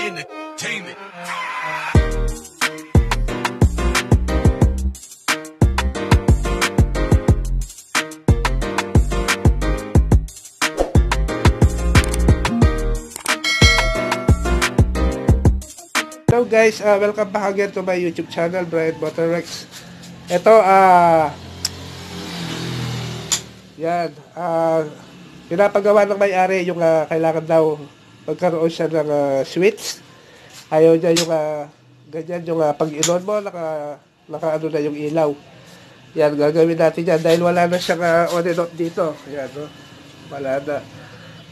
Entertainment. Hello guys, welcome back again to my YouTube channel, Brian Motorrex. Ito, yan, pinapagawa ng may-ari yung kailangan daw magkaroon siya ng switch. Ayaw niya yung ganyan, yung pag inon mo, naka ano na yung ilaw. Yan, gagawin natin yan dahil wala na siyang on and off dito. Yan, no? Wala na.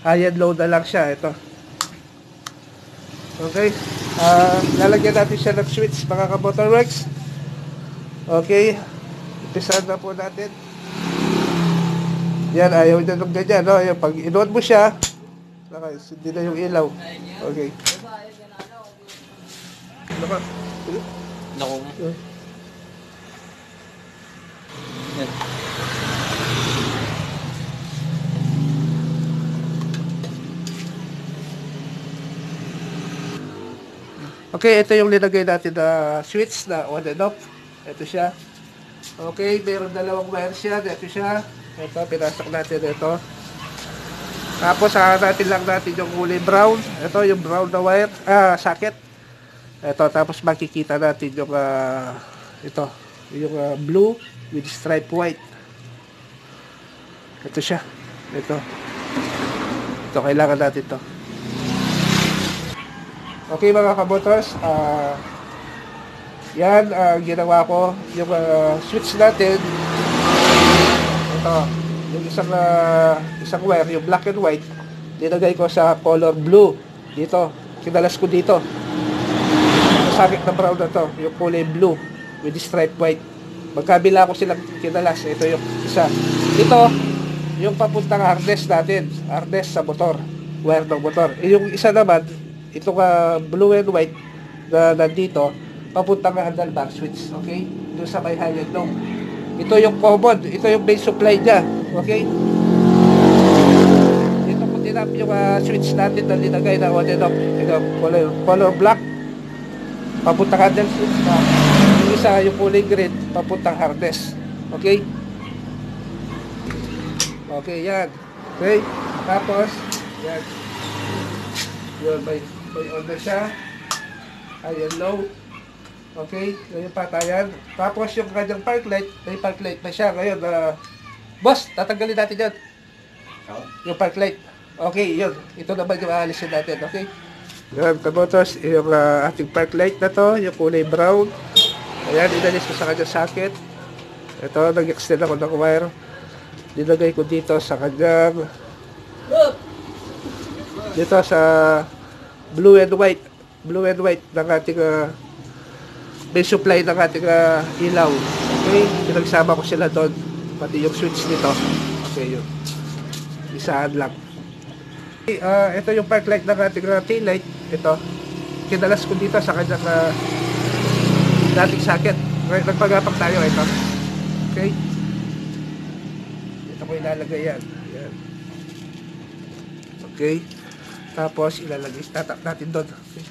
High and low na lang siya, ito. Okay. Lalagyan natin siya ng switch, mga ka-Motorworks. Okay. Umpisahan na po natin. Yan, ayaw niya nung ganyan, no? Yung pag in-on mo siya, hindi na yung ilaw. Okay. Naku. Yan. Okay, ito yung linagay natin na switch na on and off. Ito siya. Okay, mayroon dalawang wires yan. Ito siya. Ito, pinasok natin ito. Tapos, natin lang natin yung kulay brown. Ito, yung brown na wire, socket. Ito, tapos makikita natin yung, ito, yung blue with stripe white. Ito siya. Ito. Ito, kailangan natin to. Okay mga kabotors, yan, ginawa ko yung switch natin. Ito, yung isang wire, yung black and white, nilagay ko sa color blue. Dito, kinalas ko dito. Sakit na brown na to, yung kulay blue with stripe white. Magkabila ko silang kinalas. Ito yung isa. Ito, yung papuntang harness natin, harness sa motor, wire ng motor. Yung isa naman, itong blue and white na nandito, papunta nga handlebar switch, okay? Doon sa may high and low. Ito yung common, ito yung main supply niya, okay? Ito kung tinap yung switch natin na linagay na on and off. Ito, color black, papuntang handle switch na. Yung isa, yung kulay green, papuntang harness, okay? Okay, yan. Okay? Tapos, yan. Yun, may on na siya. High and low. Okay, yun yung patayan. Tapos yung kanyang park light, may park light na siya. Ngayon, boss, tatanggalin natin yan. Yung park light. Okay, yun. Ito naman yung aalisin natin, okay? Yan, kabotors, yung ating park light na to, yung kulay brown. Ayan, inalis ko sa kanyang socket. Ito, nag-extend ako ng wire. Dinagay ko dito sa kanyang dito sa blue and white ng ating may supply ng ating ilaw. Okay, pinagsama ko sila doon, pati yung switch nito. Okay, yun, isahan lang. Okay, ito yung park light ng ating tail light. Ito, kinalas ko dito sa kanyang dating socket. Nagpagapang tayo ito. Okay, ito ko ilalagay yan. Ayan. Okay, tapos ilalagay, tatap natin doon. Okay.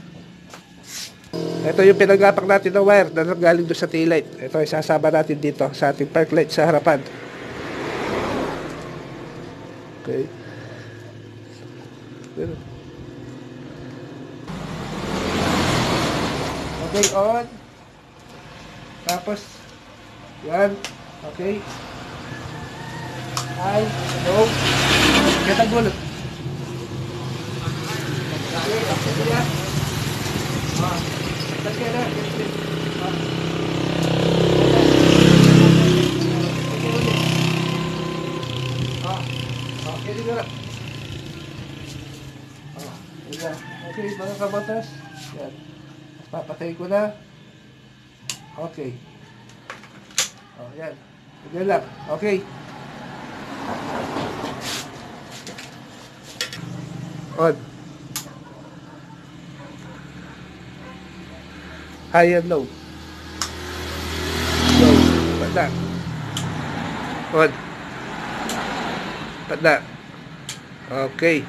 Ito yung pinagapak natin ng wire na galing doon sa tail light. Ito isasama natin dito sa ating park light sa harapan. Okay. Okay, on. Tapos yan. Okay. Ay, hello. Kita dulu. Okay, mga kabatas. Yan. Papatay ko na. Okay. Oh, yan. Yan lang. Okay. On. High and low. Low. Banda. On. Banda. Okay.